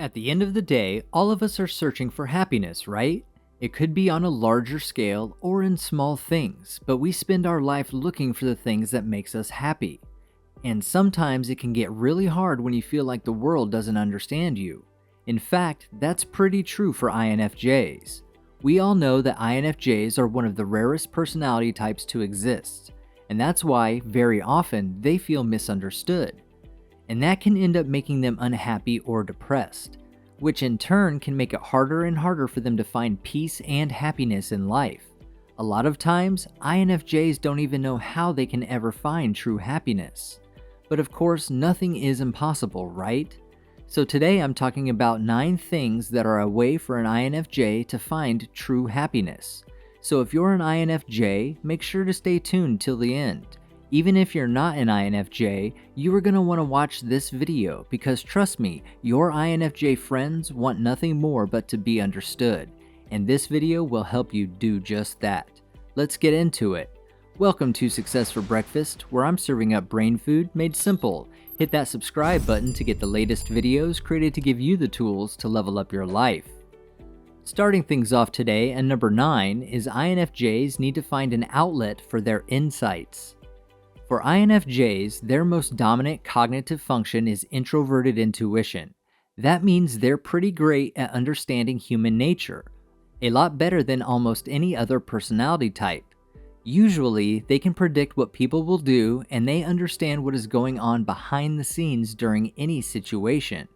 At the end of the day, all of us are searching for happiness, right? It could be on a larger scale or in small things, but we spend our life looking for the things that makes us happy. And sometimes it can get really hard when you feel like the world doesn't understand you. In fact, that's pretty true for INFJs. We all know that INFJs are one of the rarest personality types to exist, and that's why, very often, they feel misunderstood. And that can end up making them unhappy or depressed, which in turn can make it harder and harder for them to find peace and happiness in life. A lot of times, INFJs don't even know how they can ever find true happiness. But of course, nothing is impossible, right? So today I'm talking about 9 things that are a way for an INFJ to find true happiness. So if you're an INFJ, make sure to stay tuned till the end. Even if you're not an INFJ, you are going to want to watch this video because trust me, your INFJ friends want nothing more but to be understood. And this video will help you do just that. Let's get into it. Welcome to Success for Breakfast, where I'm serving up brain food made simple. Hit that subscribe button to get the latest videos created to give you the tools to level up your life. Starting things off today, and number 9 is INFJs need to find an outlet for their insights. For INFJs, their most dominant cognitive function is introverted intuition. That means they're pretty great at understanding human nature, a lot better than almost any other personality type. Usually, they can predict what people will do and they understand what is going on behind the scenes during any situation.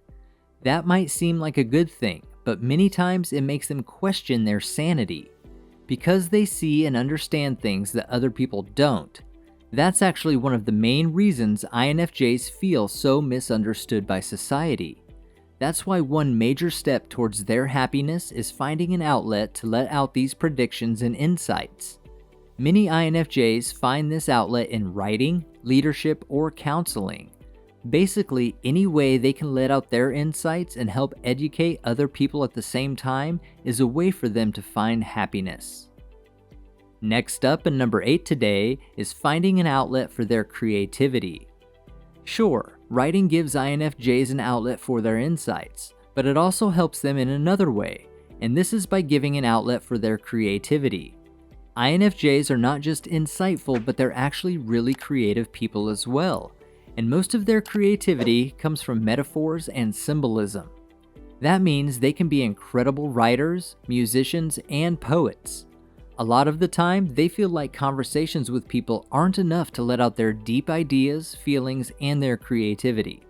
That might seem like a good thing, but many times it makes them question their sanity. Because they see and understand things that other people don't. That's actually one of the main reasons INFJs feel so misunderstood by society. That's why one major step towards their happiness is finding an outlet to let out these predictions and insights. Many INFJs find this outlet in writing, leadership, or counseling. Basically, any way they can let out their insights and help educate other people at the same time is a way for them to find happiness. Next up, and number 8 today, is finding an outlet for their creativity. Sure, writing gives INFJs an outlet for their insights, but it also helps them in another way, and this is by giving an outlet for their creativity. INFJs are not just insightful, but they're actually really creative people as well, and most of their creativity comes from metaphors and symbolism. That means they can be incredible writers, musicians, and poets. A lot of the time, they feel like conversations with people aren't enough to let out their deep ideas, feelings, and their creativity.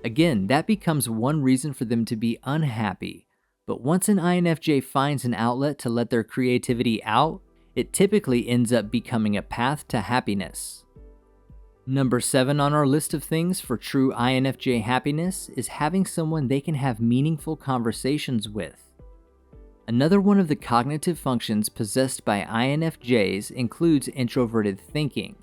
Again, that becomes one reason for them to be unhappy. But once an INFJ finds an outlet to let their creativity out, it typically ends up becoming a path to happiness. Number 7 on our list of things for true INFJ happiness is having someone they can have meaningful conversations with. Another one of the cognitive functions possessed by INFJs includes introverted thinking.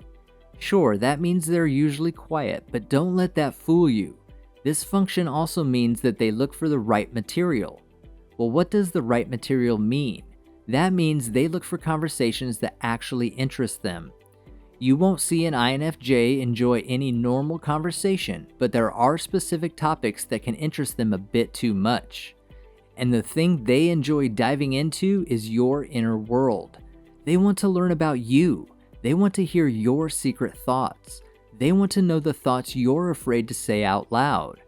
Sure, that means they're usually quiet, but don't let that fool you. This function also means that they look for the right material. Well, what does the right material mean? That means they look for conversations that actually interest them. You won't see an INFJ enjoy any normal conversation, but there are specific topics that can interest them a bit too much. And the thing they enjoy diving into is your inner world. They want to learn about you. They want to hear your secret thoughts. They want to know the thoughts you're afraid to say out loud.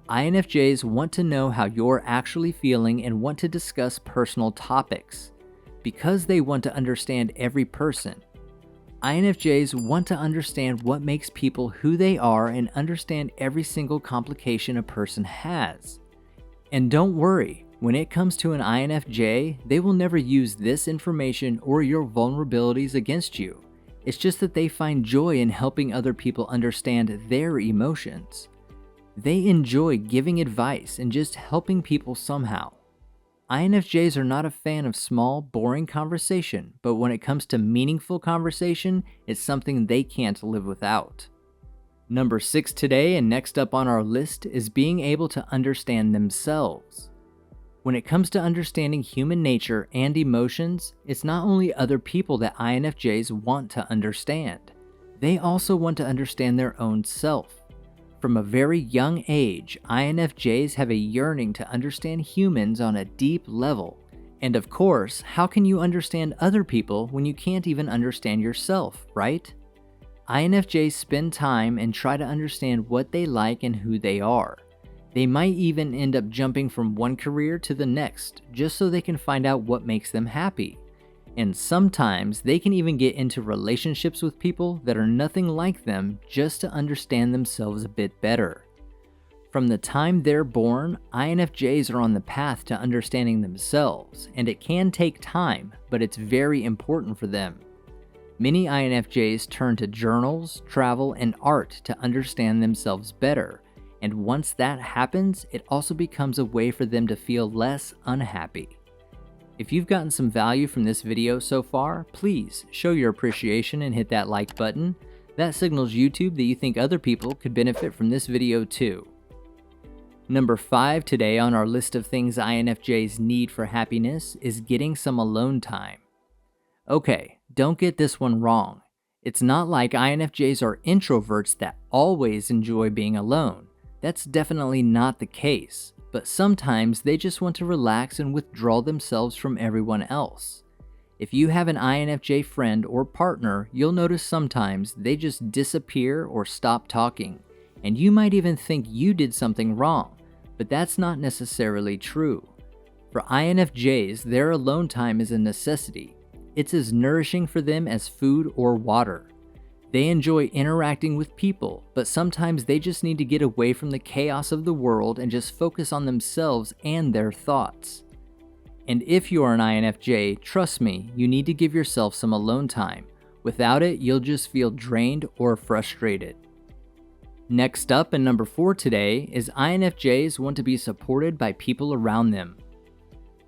INFJs want to know how you're actually feeling and want to discuss personal topics. Because they want to understand every person. INFJs want to understand what makes people who they are and understand every single complication a person has. And don't worry. When it comes to an INFJ, they will never use this information or your vulnerabilities against you. It's just that they find joy in helping other people understand their emotions. They enjoy giving advice and just helping people somehow. INFJs are not a fan of small, boring conversation, but when it comes to meaningful conversation, it's something they can't live without. Number 6 today, and next up on our list, is being able to understand themselves. When it comes to understanding human nature and emotions, it's not only other people that INFJs want to understand. They also want to understand their own self. From a very young age, INFJs have a yearning to understand humans on a deep level. And of course, how can you understand other people when you can't even understand yourself, right? INFJs spend time and try to understand what they like and who they are. They might even end up jumping from one career to the next just so they can find out what makes them happy. And sometimes they can even get into relationships with people that are nothing like them just to understand themselves a bit better. From the time they're born, INFJs are on the path to understanding themselves, and it can take time, but it's very important for them. Many INFJs turn to journals, travel, and art to understand themselves better, and once that happens, it also becomes a way for them to feel less unhappy. If you've gotten some value from this video so far, please show your appreciation and hit that like button. That signals YouTube that you think other people could benefit from this video too. Number 5 today on our list of things INFJs need for happiness is getting some alone time. Okay, don't get this one wrong. It's not like INFJs are introverts that always enjoy being alone. That's definitely not the case. But sometimes they just want to relax and withdraw themselves from everyone else. If you have an INFJ friend or partner, you'll notice sometimes they just disappear or stop talking, and you might even think you did something wrong, but that's not necessarily true. For INFJs, their alone time is a necessity. It's as nourishing for them as food or water. They enjoy interacting with people, but sometimes they just need to get away from the chaos of the world and just focus on themselves and their thoughts. And if you are an INFJ, trust me, you need to give yourself some alone time. Without it, you'll just feel drained or frustrated. Next up, and number 4 today, is INFJs want to be supported by people around them.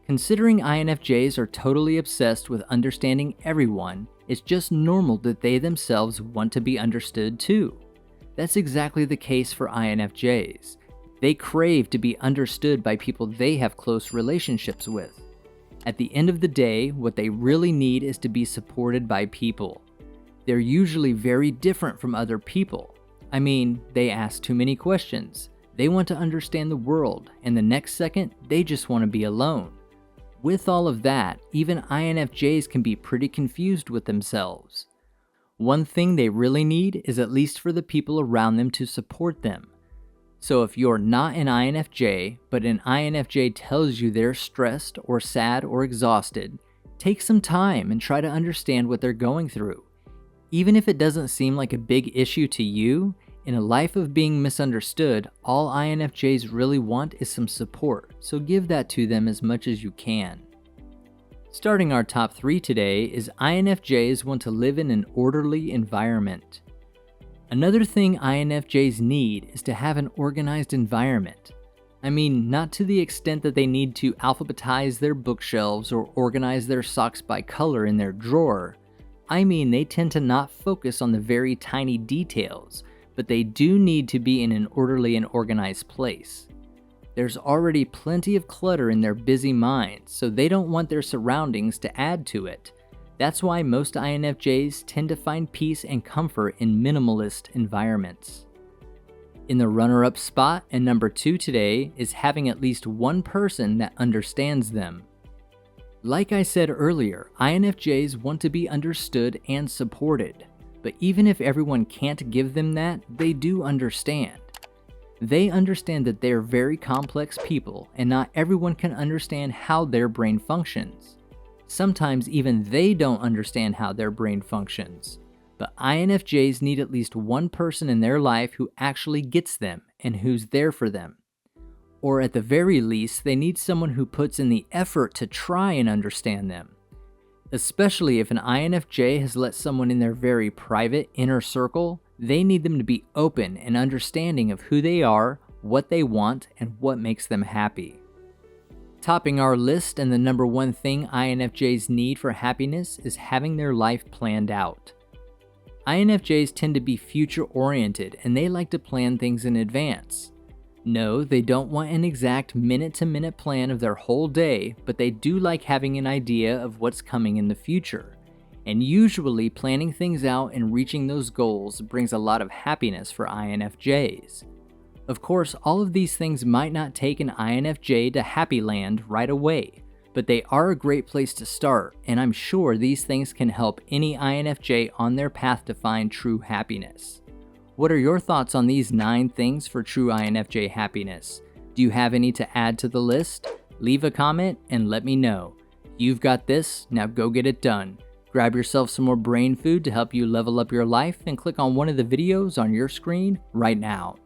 Considering INFJs are totally obsessed with understanding everyone, it's just normal that they themselves want to be understood too. That's exactly the case for INFJs. They crave to be understood by people they have close relationships with. At the end of the day, what they really need is to be supported by people. They're usually very different from other people. I mean, they ask too many questions. They want to understand the world, and the next second, they just want to be alone. With all of that, even INFJs can be pretty confused with themselves. One thing they really need is at least for the people around them to support them. So if you're not an INFJ, but an INFJ tells you they're stressed or sad or exhausted, take some time and try to understand what they're going through. Even if it doesn't seem like a big issue to you, in a life of being misunderstood, all INFJs really want is some support, so give that to them as much as you can. Starting our top 3 today is INFJs want to live in an orderly environment. Another thing INFJs need is to have an organized environment. I mean, not to the extent that they need to alphabetize their bookshelves or organize their socks by color in their drawer. I mean, they tend to not focus on the very tiny details, but they do need to be in an orderly and organized place. There's already plenty of clutter in their busy minds, so they don't want their surroundings to add to it. That's why most INFJs tend to find peace and comfort in minimalist environments. In the runner-up spot, and number 2 today, is having at least one person that understands them. Like I said earlier, INFJs want to be understood and supported. But even if everyone can't give them that, they do understand. They understand that they're very complex people, and not everyone can understand how their brain functions. Sometimes even they don't understand how their brain functions. But INFJs need at least one person in their life who actually gets them and who's there for them. Or at the very least, they need someone who puts in the effort to try and understand them. Especially if an INFJ has let someone in their very private inner circle, they need them to be open and understanding of who they are, what they want, and what makes them happy. Topping our list, and the number 1 thing INFJs need for happiness is having their life planned out. INFJs tend to be future-oriented, and they like to plan things in advance. No, they don't want an exact minute-to-minute plan of their whole day, but they do like having an idea of what's coming in the future. And usually, planning things out and reaching those goals brings a lot of happiness for INFJs. Of course, all of these things might not take an INFJ to Happy Land right away, but they are a great place to start, and I'm sure these things can help any INFJ on their path to find true happiness. What are your thoughts on these 9 things for true INFJ happiness? Do you have any to add to the list? Leave a comment and let me know. You've got this, now go get it done. Grab yourself some more brain food to help you level up your life and click on one of the videos on your screen right now.